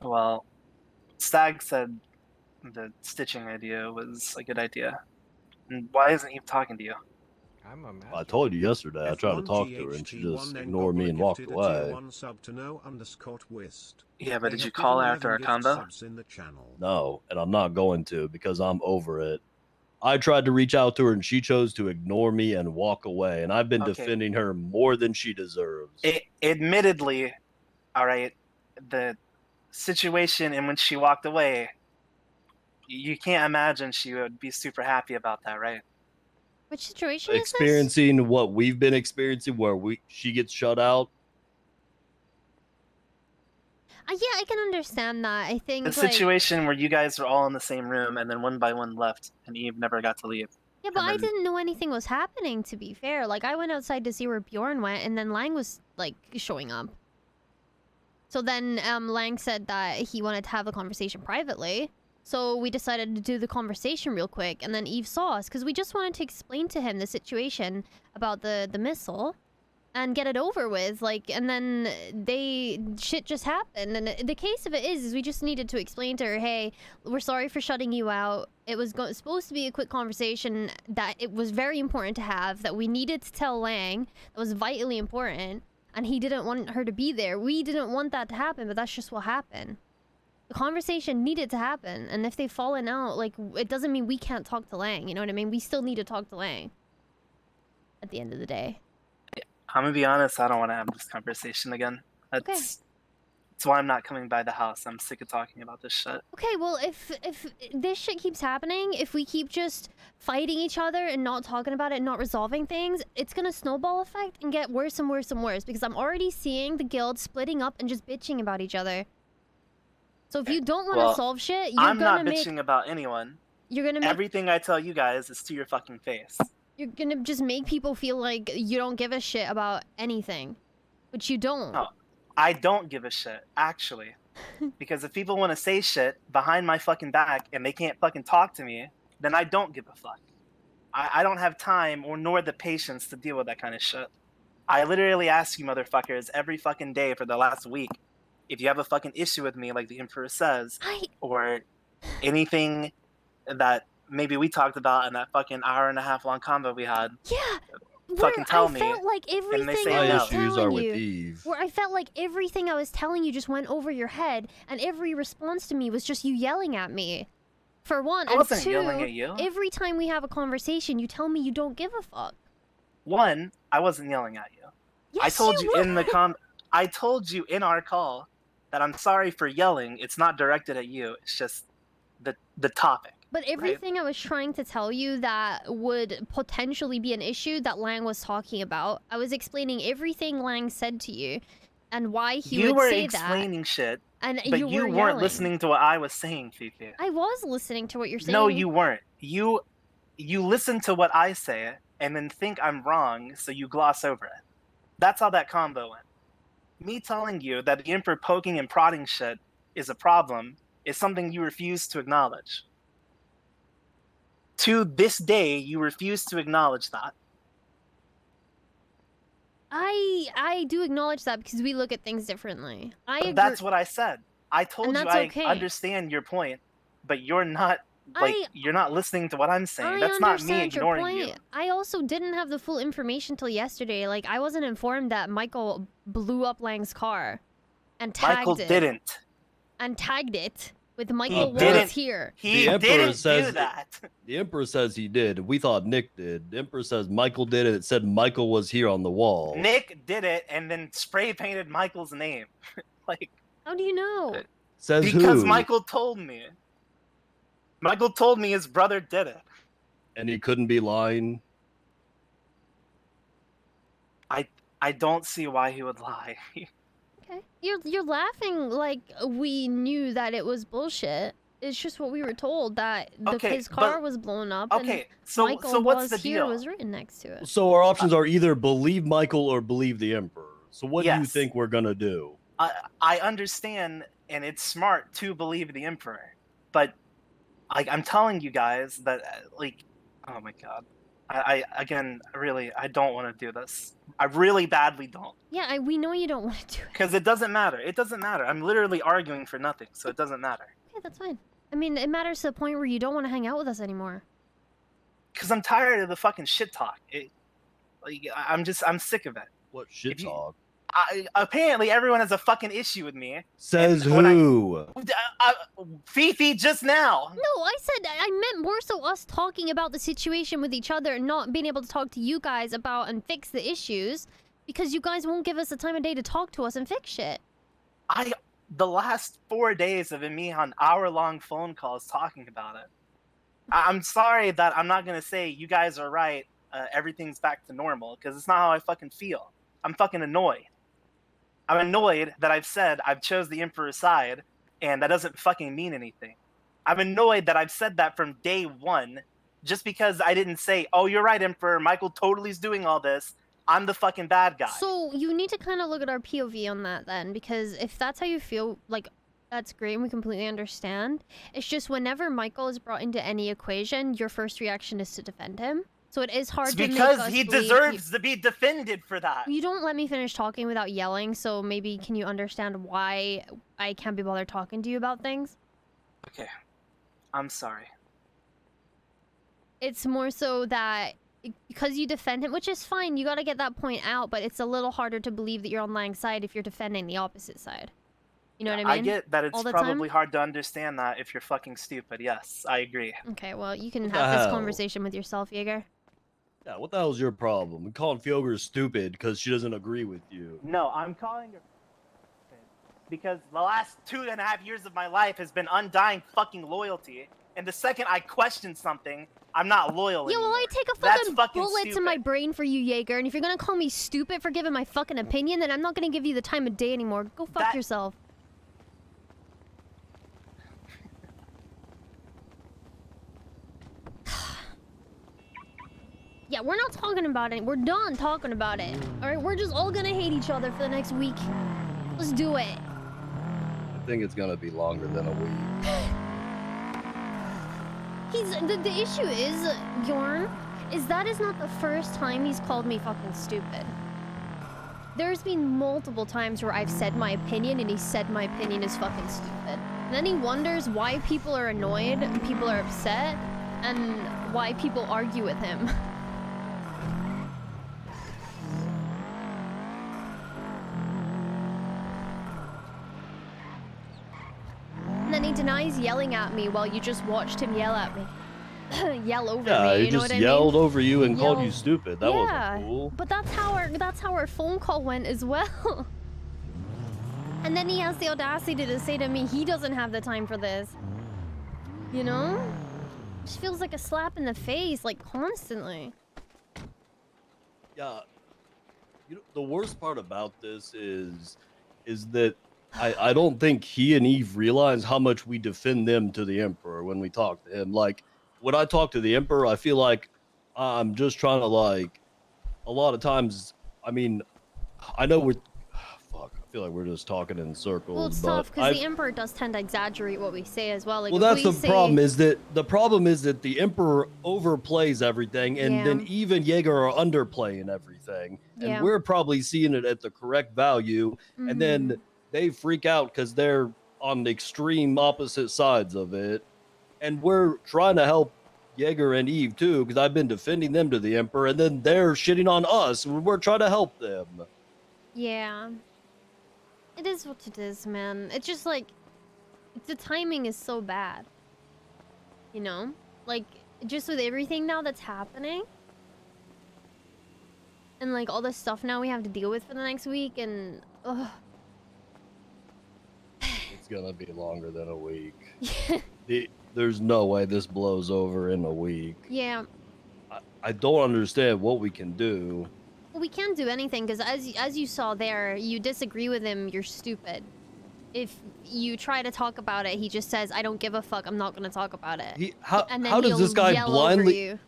Well, Stag said the stitching idea was a good idea. And why isn't he talking to you? I'm a master. I told you yesterday I tried to talk to her and she just ignored me and walked away. Yeah, but did you call after our combo? No, and I'm not going to because I'm over it. I tried to reach out to her and she chose to ignore me and walk away, and I've been defending her more than she deserves. Admittedly, all right, the situation in which she walked away, you can't imagine she would be super happy about that, right? Which situation is this? Experiencing what we've been experiencing, where she gets shut out. Yeah, I can understand that. I think the situation where you guys were all in the same room and then one by one left, and Eve never got to leave. Yeah, but I didn't know anything was happening. To be fair, like I went outside to see where Bjorn went, and then Lang was like showing up. So then Lang said that he wanted to have a conversation privately. So we decided to do the conversation real quick, and then Eve saw us because we just wanted to explain to him the situation about the missile and get it over with, like, and then shit just happened. And the case of it is we just needed to explain to her, hey, we're sorry for shutting you out. It was supposed to be a quick conversation that it was very important to have, that we needed to tell Lang, that was vitally important, and he didn't want her to be there. We didn't want that to happen, but that's just what happened. The conversation needed to happen, and if they've fallen out, like, it doesn't mean we can't talk to Lang, you know what I mean? We still need to talk to Lang at the end of the day. I'm gonna be honest, I don't want to have this conversation again. That's why I'm not coming by the house. I'm sick of talking about this shit. Okay, well, if this shit keeps happening, if we keep just fighting each other and not talking about it and not resolving things, it's gonna snowball effect and get worse and worse and worse, because I'm already seeing the guild splitting up and just bitching about each other. So if you don't want to solve shit, I'm not bitching about anyone. You're gonna make everything I tell you guys is to your fucking face. You're gonna just make people feel like you don't give a shit about anything, which you don't. No, I don't give a shit, actually. Because if people want to say shit behind my fucking back and they can't fucking talk to me, then I don't give a fuck. I don't have time or nor the patience to deal with that kind of shit. I literally ask you motherfuckers every fucking day for the last week, if you have a fucking issue with me, like the Emperor says, or anything that maybe we talked about in that fucking hour-and-a-half long combo we had. Yeah, fucking tell me. I felt like everything I was telling you, where I felt like everything I was telling you just went over your head, and every response to me was just you yelling at me. For one, I wasn't and two, yelling at you. Every time we have a conversation, you tell me you don't give a fuck. One, I wasn't yelling at you. Yes, I told you were. in the I told you in our call that I'm sorry for yelling. It's not directed at you. It's just the topic. But everything I was trying to tell you that would potentially be an issue that Lang was talking about, I was explaining everything Lang said to you and why he would say that. You were explaining shit, and but you weren't listening to what I was saying, Fifi. I was listening to what you're saying. No, you weren't. You listen to what I say and then think I'm wrong, so you gloss over it. That's how that combo went. Me telling you that the Emperor poking and prodding shit is a problem is something you refuse to acknowledge. To this day, you refuse to acknowledge that. I do acknowledge that because we look at things differently. That's what I said. I told you I understand your point, but you're not you're not listening to what I'm saying. That's not me ignoring you. I also didn't have the full information till yesterday. Like, I wasn't informed that Michael blew up Lang's car and tagged Michael didn't. And tagged it with Michael was here. He didn't do that. The Emperor says he did. We thought Nick did. The Emperor says Michael did it. It said Michael was here on the wall. Nick did it and then spray painted Michael's name. Like, how do you know? Says because who? Michael told me. Michael told me his brother did it. And he couldn't be lying. I don't see why he would lie. Okay. You're laughing like we knew that it was bullshit. It's just what we were told, that his car was blown up. Okay, and so Michael what's the here deal? was written next to it. So our options are either believe Michael or believe the Emperor. So what do you think we're gonna do? I understand, and it's smart to believe the Emperor, but like I'm telling you guys that like, oh my god, Again, really, I don't want to do this. I really badly don't. Yeah, we know you don't want to do it. Because it doesn't matter. It doesn't matter. I'm literally arguing for nothing, so it doesn't matter. Okay, that's fine. I mean, it matters to the point where you don't want to hang out with us anymore. Because I'm tired of the fucking shit talk. I'm sick of it. What shit talk? Apparently, everyone has a fucking issue with me. Says who? Fifi just now. No, I meant more so us talking about the situation with each other and not being able to talk to you guys about and fix the issues because you guys won't give us the time of day to talk to us and fix shit. The last 4 days have been me on hour-long phone calls talking about it. I'm sorry that I'm not gonna say you guys are right. Everything's back to normal because it's not how I fucking feel. I'm fucking annoyed. I'm annoyed that I've said I've chose the Emperor's side, and that doesn't fucking mean anything. I'm annoyed that I've said that from day one, just because I didn't say, oh, you're right, Emperor, Michael totally's doing all this, I'm the fucking bad guy. So you need to kind of look at our POV on that then, because if that's how you feel, like, that's great and we completely understand. It's just whenever Michael is brought into any equation, your first reaction is to defend him. So it is hard to make us because he deserves to be defended for that. You don't let me finish talking without yelling, so maybe can you understand why I can't be bothered talking to you about things? Okay. I'm sorry. It's more so that because you defend him, which is fine, you gotta get that point out, but it's a little harder to believe that you're on Lang's side if you're defending the opposite side. You know what I mean? I get that it's probably hard to understand that if you're fucking stupid. Yes, I agree. Okay, well, you can have this conversation with yourself, Yeager. Yeah, what the hell's your problem? I'm calling Fiona stupid because she doesn't agree with you. No, I'm calling her stupid because the last 2.5 years of my life has been undying fucking loyalty. And the second I question something, I'm not loyal anymore. Yeah, well, I take a fucking bullet to my brain for you, Yeager. And if you're gonna call me stupid for giving my fucking opinion, then I'm not gonna give you the time of day anymore. Go fuck yourself. Yeah, we're not talking about it. We're done talking about it. Alright, we're just all gonna hate each other for the next week. Let's do it. I think it's gonna be longer than a week. The issue is, Bjorn, is that is not the first time he's called me fucking stupid. There's been multiple times where I've said my opinion and he said my opinion is fucking stupid. And then he wonders why people are annoyed and people are upset and why people argue with him. And then he denies yelling at me while you just watched him yell at me. Yell over me, you know what I mean? Yeah, he just yelled over you and called you stupid. That wasn't cool. But that's how our phone call went as well. And then he has the audacity to say to me he doesn't have the time for this. You know? It just feels like a slap in the face, like constantly. Yeah. You know, the worst part about this is that I don't think he and Eve realize how much we defend them to the Emperor when we talk to him. Like, when I talk to the Emperor, I feel like I'm just trying to, like, a lot of times, I mean, I know fuck, I feel like we're just talking in circles. Well, it's tough because the Emperor does tend to exaggerate what we say as well. Like, well, that's the problem is that the Emperor overplays everything, and then even Yeager are underplaying everything, and we're probably seeing it at the correct value, and then they freak out because they're on the extreme opposite sides of it. And we're trying to help Yeager and Eve too, because I've been defending them to the Emperor, and then they're shitting on us. We're trying to help them. Yeah. It is what it is, man. It's just like, the timing is so bad. You know? Like, just with everything now that's happening. And like, all this stuff now we have to deal with for the next week, and... ugh. It's gonna be longer than a week. There's no way this blows over in a week. Yeah. I don't understand what we can do. Well, we can't do anything because as you saw there, you disagree with him, you're stupid. If you try to talk about it, he just says, I don't give a fuck, I'm not gonna talk about it. How does this guy blindly...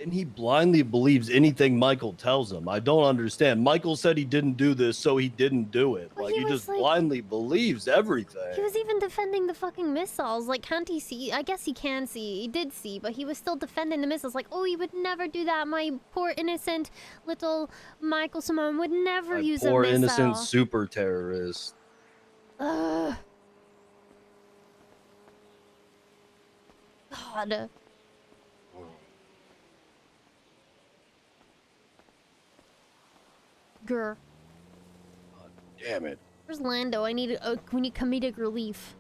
And he blindly believes anything Michael tells him. I don't understand. Michael said he didn't do this, so he didn't do it. Well, Like, he he was, just like- blindly believes everything. He was even defending the fucking missiles. Like, can't he see? I guess he can see. He did see, but he was still defending the missiles. Like, oh, he would never do that. My poor innocent little Michael Simone would never use a missile. Poor innocent super terrorist. Ugh. God. Grr. Damn it. Where's Lando? We need comedic relief.